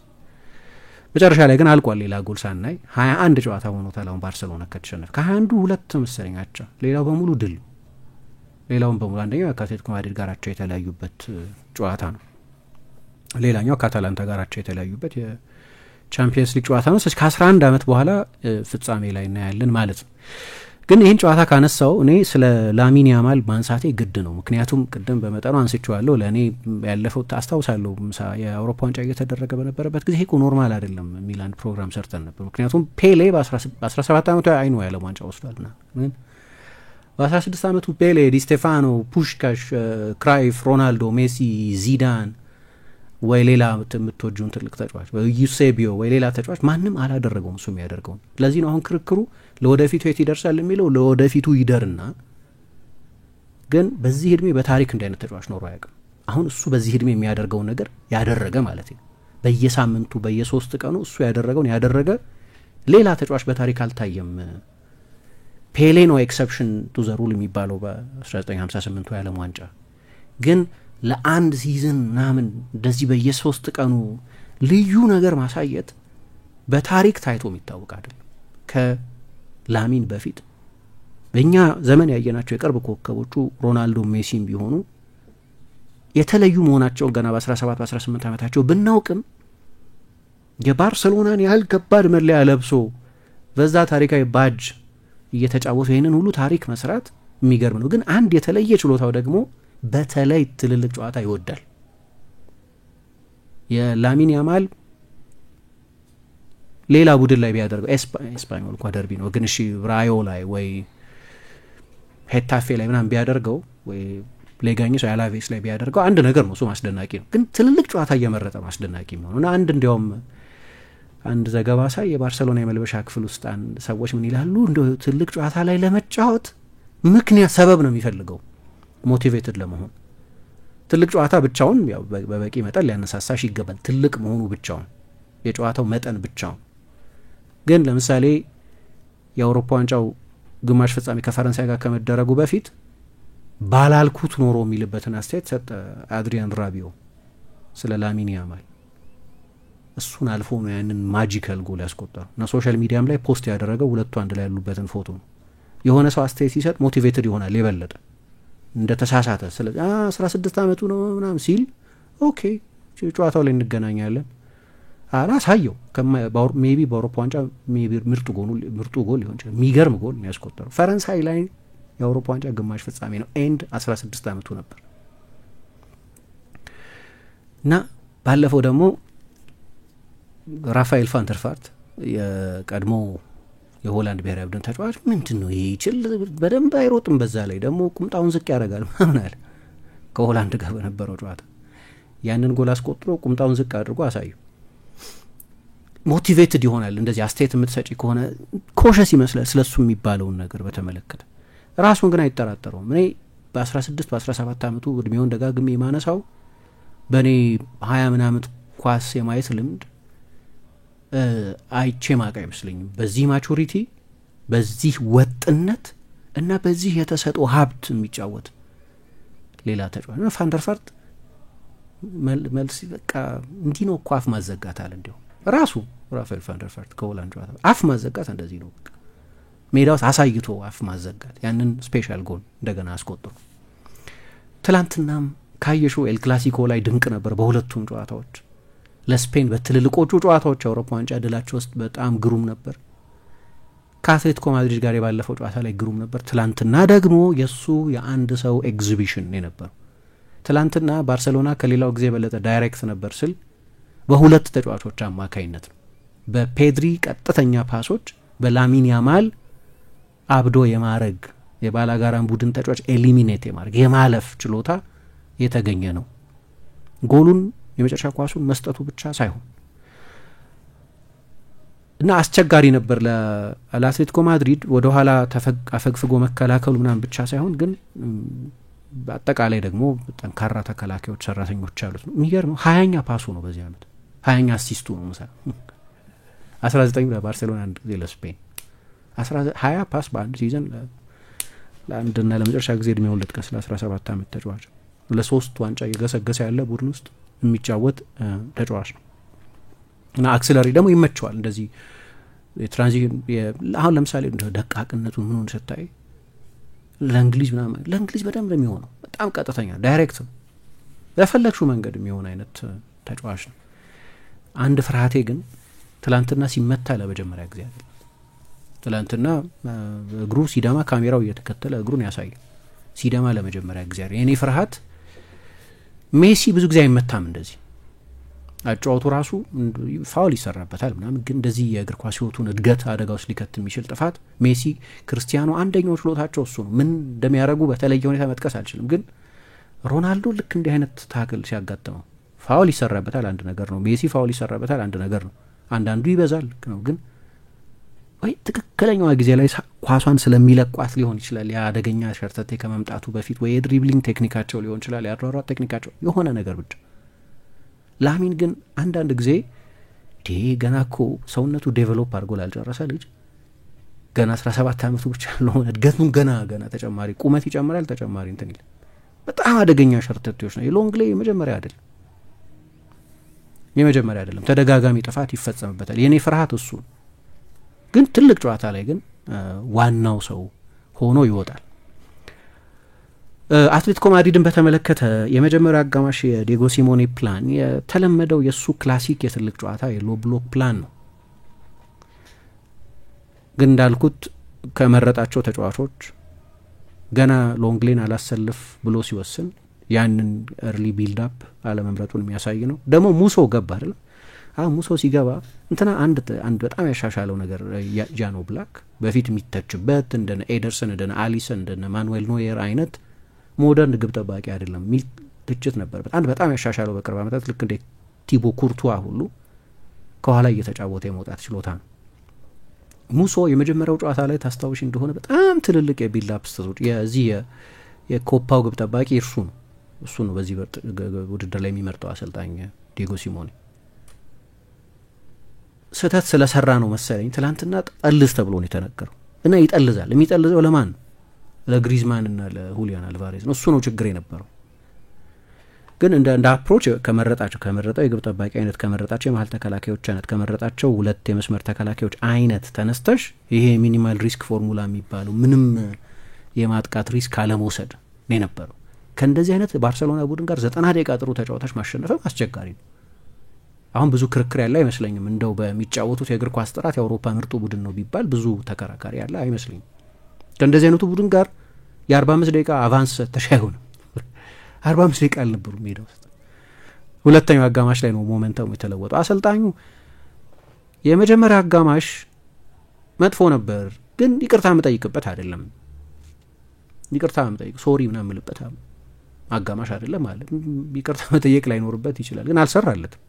መጨረሻ ላይ ግን አልቋል። ሌላ ጎል ሳናይ 21 ጨዋታ ሆኖታል አሁን ባርሰሎና ከተሸነፈ ከ21ዱ 2 መሰለኛቸው ሌላው በሙሉ ድል ሌላውን በሙሉ አንደኛው ከአትሌቲኮ ማድሪድ ጋራቸው የተለያዩበት ጨዋታ ነው። ሌላኛው ከአታላንታ ጋራቸው የተለያዩበት የቻምፒየንስ ሊግ ጨዋታ ነው። ስለዚህ ከ11 ዓመት በኋላ ፍጻሜ ላይ እናያለን ማለት ነው። ግን ይህን ጨዋታ ካነሳው እኔ ስለ ላሚን ያማል ማንሳቴ ግድ ነው። ምክንያቱም ቅድም በመጠኑ አንስቼዋለሁ። ለእኔ ያለፈው አስታውሳለሁ የአውሮፓ ዋንጫ እየተደረገ በነበረበት ጊዜ እኮ ኖርማል አይደለም የሚል አንድ ፕሮግራም ሰርተን ነበር። ምክንያቱም ፔሌ በ17 ዓመቱ አይኑ የዓለም ዋንጫ ወስዷልና ግን በ16 ዓመቱ ፔሌ፣ ዲ ስቴፋኖ፣ ፑሽካሽ፣ ክራይፍ፣ ሮናልዶ፣ ሜሲ፣ ዚዳን ወይ ሌላ የምትወጁን ትልቅ ተጫዋች ወይ ዩሴቢዮ ወይ ሌላ ተጫዋች ማንም አላደረገውም እሱ የሚያደርገውን። ለዚህ ነው አሁን ክርክሩ ለወደፊቱ የት ይደርሳል የሚለው ለወደፊቱ ይደርና ግን በዚህ እድሜ በታሪክ እንዲህ አይነት ተጫዋች ኖሮ አያውቅም። አሁን እሱ በዚህ እድሜ የሚያደርገውን ነገር ያደረገ ማለት ነው። በየሳምንቱ በየ3 ቀኑ እሱ ያደረገውን ያደረገ ሌላ ተጫዋች በታሪክ አልታየም። ፔሌ ነው ኤክሰፕሽን ቱ ዘ ሩል የሚባለው በ1958 የዓለም ዋንጫ ግን ለአንድ ሲዝን ምናምን እንደዚህ በየ3 ቀኑ ልዩ ነገር ማሳየት በታሪክ ታይቶ የሚታወቅ አይደለም። ከላሚን በፊት በእኛ ዘመን ያየናቸው የቅርብ ኮከቦቹ ሮናልዶ ሜሲም ቢሆኑ የተለዩ መሆናቸውን ገና በ17 በ18 ዓመታቸው ብናውቅም የባርሰሎናን ያህል ከባድ መለያ ለብሶ በዛ ታሪካዊ ባጅ እየተጫወቱ ይህንን ሁሉ ታሪክ መስራት የሚገርም ነው። ግን አንድ የተለየ ችሎታው ደግሞ በተለይ ትልልቅ ጨዋታ ይወዳል። የላሚን ያማል ሌላ ቡድን ላይ ቢያደርገው ኤስፓኞል እንኳ ደርቢ ነው ግን እሺ ራዮ ላይ ወይ ሄታፌ ላይ ምናምን ቢያደርገው ወይ ሌጋኝስ ወይ አላቬስ ላይ ቢያደርገው አንድ ነገር ነው፣ እሱ ማስደናቂ ነው። ግን ትልልቅ ጨዋታ እየመረጠ ማስደናቂ ነው እና እንዲያውም አንድ ዘገባ ሳይ የባርሰሎና የመልበሻ ክፍል ውስጥ ሰዎች ምን ይላሉ፣ እንደው ትልቅ ጨዋታ ላይ ለመጫወት ምክንያት ሰበብ ነው የሚፈልገው ሞቲቬትድ ለመሆን። ትልቅ ጨዋታ ብቻውን ያው በበቂ መጠን ሊያነሳሳሽ ይገባል፣ ትልቅ መሆኑ ብቻውን የጨዋታው መጠን ብቻውን። ግን ለምሳሌ የአውሮፓ ዋንጫው ግማሽ ፍጻሜ ከፈረንሳይ ጋር ከመደረጉ በፊት ባላልኩት ኖሮ የሚልበትን አስተያየት ሰጠ አድሪያን ራቢዮ ስለ ላሚን ያማል። እሱን አልፎ ነው ያንን ማጂካል ጎል ያስቆጠረው እና ሶሻል ሚዲያም ላይ ፖስት ያደረገው ሁለቱ አንድ ላይ ያሉበትን ፎቶ ነው። የሆነ ሰው አስተያየት ሲሰጥ ሞቲቬትድ ይሆናል የበለጠ እንደ ተሳሳተ። ስለዚህ 16 ዓመቱ ነው ምናምን ሲል ኦኬ ጨዋታው ላይ እንገናኛለን አላሳየው ሜቢ በአውሮፓ ዋንጫ ሜቢ ምርጡ ጎል ሊሆን ይችላል። የሚገርም ጎል ነው ያስቆጠረው። ፈረንሳይ ላይ የአውሮፓ ዋንጫ ግማሽ ፍጻሜ ነው ኤንድ 16 ዓመቱ ነበር እና ባለፈው ደግሞ ራፋኤል ፋንተርፋርት የቀድሞ የሆላንድ ብሔራዊ ቡድን ተጫዋች ምንድን ነው ይሄ ይችል በደንብ አይሮጥም፣ በዛ ላይ ደግሞ ቁምጣውን ዝቅ ያደርጋል ምናምን አለ ከሆላንድ ጋር በነበረው ጨዋታ። ያንን ጎል አስቆጥሮ ቁምጣውን ዝቅ አድርጎ አሳዩ። ሞቲቬትድ ይሆናል እንደዚህ አስተያየት የምትሰጪ ከሆነ ኮሸስ ይመስላል ስለሱ የሚባለውን ነገር በተመለከተ። ራሱን ግን አይጠራጠረውም። እኔ በ16 በ17 ዓመቱ እድሜውን ደጋግሜ የማነሳው በእኔ 20 ምናምን ኳስ የማየት ልምድ አይቼ ማቃ አይመስለኝም። በዚህ ማቹሪቲ በዚህ ወጥነት እና በዚህ የተሰጠው ሀብት የሚጫወት ሌላ ተጫዋች ነው። ፋንደርፋርት መልስ በቃ እንዲህ ነው እኮ አፍ ማዘጋት አለ። እንዲያው ራሱ ራፋኤል ፋንደርፋርት ከሆላንድ ጨዋታ አፍ ማዘጋት እንደዚህ ነው በቃ ሜዳ ውስጥ አሳይቶ አፍ ማዘጋት። ያንን ስፔሻል ጎል እንደገና አስቆጥሮ ትላንትናም ካየሽው ኤል ክላሲኮ ላይ ድንቅ ነበር። በሁለቱም ጨዋታዎች ለስፔን በትልልቆቹ ጨዋታዎች የአውሮፓ ዋንጫ ድላቸው ውስጥ በጣም ግሩም ነበር። ከአትሌቲኮ ማድሪድ ጋር የባለፈው ጨዋታ ላይ ግሩም ነበር። ትላንትና ደግሞ የእሱ የአንድ ሰው ኤግዚቢሽን የነበረው። ትላንትና ባርሰሎና ከሌላው ጊዜ የበለጠ ዳይሬክት ነበር ስል በሁለት ተጫዋቾች አማካይነት ነው። በፔድሪ ቀጥተኛ ፓሶች፣ በላሚን ያማል አብዶ የማረግ የባላጋራን ቡድን ተጫዋች ኤሊሚኔት የማድረግ የማለፍ ችሎታ የተገኘ ነው። ጎሉን የመጨረሻ ኳሱን መስጠቱ ብቻ ሳይሆን እና አስቸጋሪ ነበር ለአትሌቲኮ ማድሪድ ወደ ኋላ አፈግፍጎ መከላከሉ ምናምን ብቻ ሳይሆን ግን በአጠቃላይ ደግሞ ጠንካራ ተከላካዮች ሰራተኞች አሉት ነው። የሚገርመው 20ኛ ፓሱ ነው በዚህ አመት 20ኛ አሲስቱ ነው መሰለኝ 19 ለባርሴሎና አንድ ጊዜ ለስፔን 20 ፓስ በአንድ ሲዝን ለአንድና ለመጨረሻ ጊዜ እድሜውን ልጥቀስ ለ17 አመት ተጫዋች ለሶስት ዋንጫ እየገሰገሰ ያለ ቡድን ውስጥ የሚጫወት ተጫዋች ነው እና አክሰለሪ ደግሞ ይመቸዋል እንደዚህ የትራንዚሽን አሁን ለምሳሌ ደቃቅነቱን ምኑን ስታይ ለእንግሊዝ በደንብ የሚሆነው በጣም ቀጥተኛ ዳይሬክት ለፈለግሹ መንገድ የሚሆን አይነት ተጫዋች ነው። አንድ ፍርሃቴ ግን ትላንትና ሲመታ ለመጀመሪያ ጊዜ አይደል ትላንትና እግሩ ሲደማ ካሜራው እየተከተለ እግሩን ያሳያል ሲደማ ለመጀመሪያ ጊዜ አይደል። የኔ ፍርሃት ሜሲ ብዙ ጊዜ አይመታም እንደዚህ አጫውቱ ራሱ ፋውል ይሰራበታል ምናምን ግን እንደዚህ የእግር ኳስ ህይወቱን እድገት አደጋ ውስጥ ሊከት የሚችል ጥፋት ሜሲ ክርስቲያኖ አንደኛው ችሎታቸው እሱ ነው። ምን እንደሚያደርጉ በተለየ ሁኔታ መጥቀስ አልችልም ግን ሮናልዶ ልክ እንዲህ አይነት ታክል ሲያጋጥመው ፋውል ይሰራበታል አንድ ነገር ነው። ሜሲ ፋውል ይሰራበታል አንድ ነገር ነው። አንዳንዱ ይበዛል ነው ግን ወይ ትክክለኛው ጊዜ ላይ ኳሷን ስለሚለቋት ሊሆን ይችላል ያደገኛ ሸርተቴ ከመምጣቱ በፊት ወይ የድሪብሊንግ ቴክኒካቸው ሊሆን ይችላል ያሯሯጥ ቴክኒካቸው የሆነ ነገር ብቻ ላሚን ግን አንዳንድ ጊዜ ገና እኮ ሰውነቱ ዴቨሎፕ አድርጎ ላልጨረሰ ልጅ ገና 17 አመቱ ብቻ ለሆነ እድገቱን ገና ተጨማሪ ቁመት ይጨምራል ተጨማሪ እንትን ይላል። በጣም አደገኛ ሸርተቴዎች ነው። የሎንግሌ የመጀመሪያ አይደለም ተደጋጋሚ ጥፋት ይፈጸምበታል። የኔ ፍርሃት እሱ ግን ትልቅ ጨዋታ ላይ ግን ዋናው ሰው ሆኖ ይወጣል። አትሌቲኮ ማድሪድን በተመለከተ የመጀመሪያው አጋማሽ የዲየጎ ሲሞኔ ፕላን የተለመደው የሱ ክላሲክ የትልቅ ጨዋታ የሎ ብሎክ ፕላን ነው። ግን እንዳልኩት ከመረጣቸው ተጫዋቾች ገና ሎንግሌን አላሰልፍ ብሎ ሲወስን ያንን ኤርሊ ቢልድ አፕ አለመምረጡን የሚያሳይ ነው። ደግሞ ሙሶ ገባ አይደል? ሙሶ ሲገባ እንትና አንድ በጣም ያሻሻለው ነገር ጃኖ ብላክ በፊት የሚተችበት እንደነ ኤደርሰን እንደነ አሊሰን እንደነ ማኑኤል ኖየር አይነት ሞደርን ግብ ጠባቂ አይደለም ሚል ትችት ነበር። በጣም ያሻሻለው በቅርብ ዓመታት ልክ እንደ ቲቦ ኩርቷ ሁሉ ከኋላ እየተጫወተ የመውጣት ችሎታ ነው። ሙሶ የመጀመሪያው ጨዋታ ላይ ታስታውሽ እንደሆነ በጣም ትልልቅ የቢልድ አፕ ስህተቶች የዚህ የኮፓው ግብ ጠባቂ እሱ ነው በዚህ ውድድር ላይ የሚመርጠው አሰልጣኝ ዲየጎ ሲሞኔ ስህተት ስለሰራ ነው መሰለኝ ትላንትና ጠልዝ ተብሎ ነው የተነገረው እና ይጠልዛል። የሚጠልዘው ለማን ነው? ለግሪዝማን እና ለሁሊያን አልቫሬዝ ነው። እሱ ነው ችግር የነበረው። ግን እንደ አፕሮች ከመረጠው የግብ ጠባቂ አይነት ከመረጣቸው የመሀል ተከላካዮች አይነት ከመረጣቸው ሁለት የመስመር ተከላካዮች አይነት ተነስተሽ ይሄ ሚኒማል ሪስክ ፎርሙላ የሚባለው ምንም የማጥቃት ሪስክ አለመውሰድ ነው የነበረው። ከእንደዚህ አይነት ባርሴሎና ቡድን ጋር 90 ደቂቃ ጥሩ ተጫዋቾች ማሸነፍም አስቸጋሪ ነው። አሁን ብዙ ክርክር ያለ አይመስለኝም። እንደው በሚጫወቱት የእግር ኳስ ጥራት የአውሮፓ ምርጡ ቡድን ነው ቢባል ብዙ ተከራካሪ ያለ አይመስለኝም። ከእንደዚህ አይነቱ ቡድን ጋር የ45 ደቂቃ አቫንስ ተሻይሆንም 45 ደቂቃ አልነበሩም ሜዳ ውስጥ። ሁለተኛው አጋማሽ ላይ ነው ሞመንተሙ የተለወጠው። አሰልጣኙ የመጀመሪያ አጋማሽ መጥፎ ነበር ግን ይቅርታ መጠይቅበት አይደለም ይቅርታ መጠይቅ ሶሪ ምናምን ምልበት አጋማሽ አይደለም ማለት ይቅርታ መጠየቅ ላይኖርበት ይችላል ግን አልሰራለትም።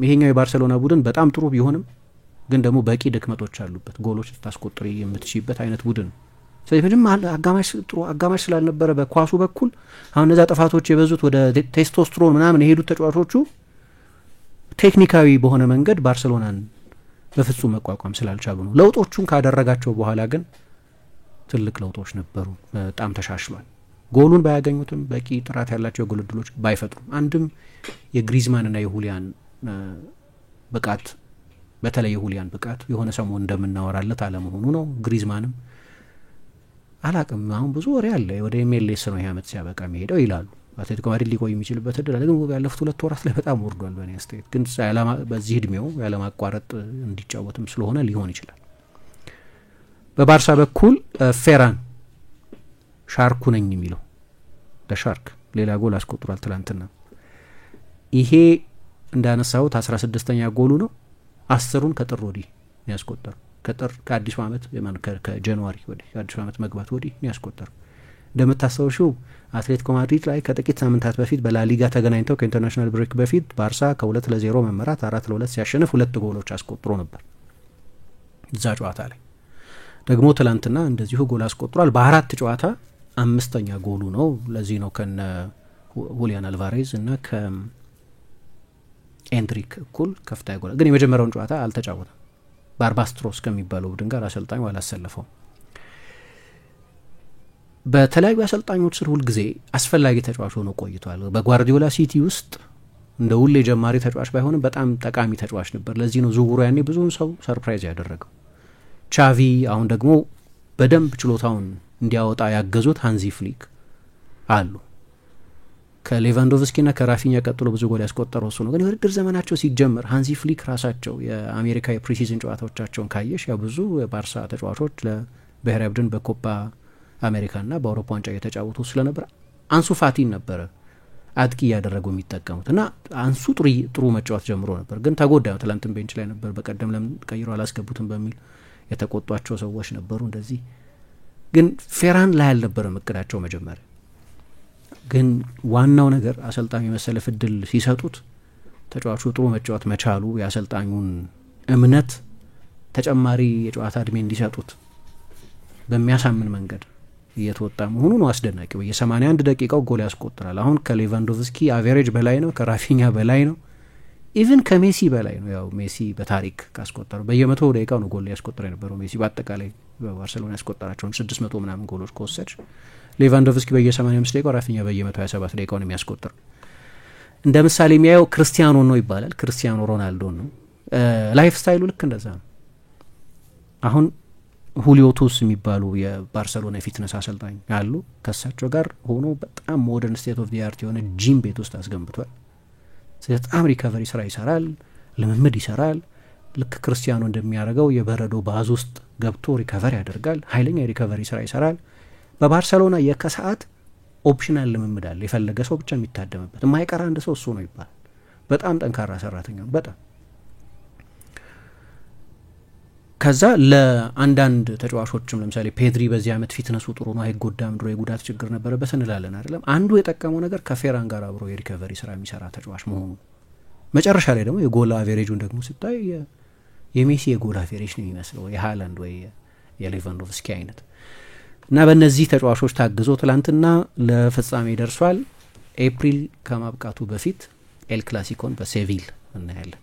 ይሄኛው የባርሴሎና ቡድን በጣም ጥሩ ቢሆንም ግን ደግሞ በቂ ድክመቶች አሉበት። ጎሎች ታስቆጥሪ የምትችይበት አይነት ቡድን። ስለዚህ ምንም አጋማሽ ስላልነበረ በኳሱ በኩል አሁን እነዛ ጥፋቶች የበዙት ወደ ቴስቶስትሮን ምናምን የሄዱት ተጫዋቾቹ ቴክኒካዊ በሆነ መንገድ ባርሴሎናን በፍጹም መቋቋም ስላልቻሉ ነው። ለውጦቹን ካደረጋቸው በኋላ ግን ትልቅ ለውጦች ነበሩ። በጣም ተሻሽሏል። ጎሉን ባያገኙትም በቂ ጥራት ያላቸው የጎል ዕድሎች ባይፈጥሩም አንድም የግሪዝማንና የሁሊያን ብቃት በተለይ የሁሊያን ብቃት የሆነ ሰሞን እንደምናወራለት አለመሆኑ ነው። ግሪዝማንም አላቅም አሁን ብዙ ወሬ አለ ወደ ኤምኤልኤስ ነው ይሄ ዓመት ሲያበቃ የሚሄደው ይላሉ። አትሌቲኮ ማድሪድ ሊቆይ የሚችልበት እድል አለ ግን ያለፉት 2 ወራት ላይ በጣም ወርዷል በእኔ አስተያየት። ግን በዚህ እድሜው ያለማቋረጥ እንዲጫወትም ስለሆነ ሊሆን ይችላል። በባርሳ በኩል ፌራን ሻርኩ ነኝ የሚለው ለሻርክ ሌላ ጎል አስቆጥሯል ትላንትና። ይሄ እንዳነሳሁት 16ኛ ጎሉ ነው። 10ን ከጥር ወዲህ ያስቆጠረው ከጥር ከአዲሱ ዓመት ከጃንዋሪ ወዲህ ከአዲሱ ዓመት መግባት ወዲህ ያስቆጠረው። እንደምታስታውሺው አትሌቲኮ ማድሪድ ላይ ከጥቂት ሳምንታት በፊት በላሊጋ ተገናኝተው ከኢንተርናሽናል ብሬክ በፊት ባርሳ ከ2-0 መመራት 4-2 ሲያሸንፍ 2 ጎሎች አስቆጥሮ ነበር። እዛ ጨዋታ ላይ ደግሞ ትላንትና እንደዚሁ ጎል አስቆጥሯል። በ4 ጨዋታ 5ኛ ጎሉ ነው። ለዚህ ነው ከነ ሁሊያን አልቫሬዝ እና ከኤንድሪክ እኩል ከፍታ ጎል። ግን የመጀመሪያውን ጨዋታ አልተጫወተም። ባርባስትሮስ ከሚባለው ቡድን ጋር አሰልጣኙ አላሰለፈውም። በተለያዩ አሰልጣኞች ስር ሁልጊዜ አስፈላጊ ተጫዋች ሆኖ ቆይቷል። በጓርዲዮላ ሲቲ ውስጥ እንደ ሁሌ ጀማሪ ተጫዋች ባይሆንም በጣም ጠቃሚ ተጫዋች ነበር። ለዚህ ነው ዝውውሩ ያኔ ብዙውን ሰው ሰርፕራይዝ ያደረገው። ቻቪ አሁን ደግሞ በደንብ ችሎታውን እንዲያወጣ ያገዙት ሃንዚ ፍሊክ አሉ። ከሌቫንዶቭስኪና ከራፊኛ ቀጥሎ ብዙ ጎል ያስቆጠረው እሱ ነው። ግን የውድድር ዘመናቸው ሲጀምር ሃንዚ ፍሊክ ራሳቸው የአሜሪካ የፕሪሲዝን ጨዋታዎቻቸውን ካየሽ ያው ብዙ የባርሳ ተጫዋቾች ለብሔራዊ ቡድን በኮፓ አሜሪካና በአውሮፓ ዋንጫ እየተጫወቱ ስለነበር አንሱ ፋቲን ነበረ አጥቂ እያደረጉ የሚጠቀሙት እና አንሱ ጥሩ መጫወት ጀምሮ ነበር። ግን ተጎዳ። ትላንትም ቤንች ላይ ነበር። በቀደም ለምን ቀይሮ አላስገቡትም በሚል የተቆጧቸው ሰዎች ነበሩ። እንደዚህ ግን ፌራን ላይ አልነበረም እቅዳቸው መጀመሪያ። ግን ዋናው ነገር አሰልጣኙ የመሰለፍ እድል ሲሰጡት ተጫዋቹ ጥሩ መጫወት መቻሉ የአሰልጣኙን እምነት ተጨማሪ የጨዋታ እድሜ እንዲሰጡት በሚያሳምን መንገድ እየተወጣ መሆኑ ነው አስደናቂው። የ81 ደቂቃው ጎል ያስቆጥራል። አሁን ከሌቫንዶቭስኪ አቬሬጅ በላይ ነው፣ ከራፊኛ በላይ ነው፣ ኢቭን ከሜሲ በላይ ነው። ያው ሜሲ በታሪክ ካስቆጠረው በየ100 ደቂቃው ነው ጎል ያስቆጠረ የነበረው ሜሲ። በአጠቃላይ በባርሴሎና ያስቆጠራቸውን 600 ምናምን ጎሎች ከወሰድሽ ሌቫንዶቭስኪ በየ85 ደቂቃው፣ ራፊኛ በየ127 ደቂቃው ነው የሚያስቆጥር። እንደ ምሳሌ የሚያየው ክርስቲያኖ ነው ይባላል። ክርስቲያኖ ሮናልዶ ነው። ላይፍ ስታይሉ ልክ እንደዛ ነው። አሁን ሁሊዮ ቱስ የሚባሉ የባርሰሎና የፊትነስ አሰልጣኝ አሉ። ከሳቸው ጋር ሆኖ በጣም ሞደርን ስቴት ኦፍ ዲ አርት የሆነ ጂም ቤት ውስጥ አስገንብቷል። በጣም ሪከቨሪ ስራ ይሰራል፣ ልምምድ ይሰራል። ልክ ክርስቲያኖ እንደሚያደርገው የበረዶ ባዝ ውስጥ ገብቶ ሪከቨሪ ያደርጋል። ኃይለኛ የሪከቨሪ ስራ ይሰራል። በባርሰሎና የከሰዓት ኦፕሽናል ልምምድ አለ። የፈለገ ሰው ብቻ የሚታደምበት የማይቀር አንድ ሰው እሱ ነው ይባላል። በጣም ጠንካራ ሰራተኛ ነው። በጣም ከዛ ለአንዳንድ ተጫዋቾችም ለምሳሌ ፔድሪ በዚህ አመት ፊትነሱ ጥሩ ነው፣ አይጎዳም፣ ድሮ የጉዳት ችግር ነበረበት እንላለን አይደለም። አንዱ የጠቀመው ነገር ከፌራን ጋር አብሮ የሪከቨሪ ስራ የሚሰራ ተጫዋች መሆኑ። መጨረሻ ላይ ደግሞ የጎል አቬሬጁን ደግሞ ሲታይ የሜሲ የጎል አቬሬጅ ነው የሚመስለው፣ የሃላንድ ወይ የሌቫንዶቭስኪ አይነት እና በእነዚህ ተጫዋቾች ታግዞ ትላንትና ለፍጻሜ ደርሷል። ኤፕሪል ከማብቃቱ በፊት ኤል ክላሲኮን በሴቪል እናያለን።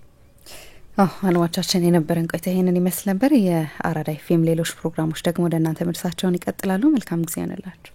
አድማጮቻችን የነበረን ቆይታ ይሄንን ይመስል ነበር። የአራዳ ኤፍኤም ሌሎች ፕሮግራሞች ደግሞ ወደ እናንተ መድረሳቸውን ይቀጥላሉ። መልካም ጊዜ ያነላችሁ።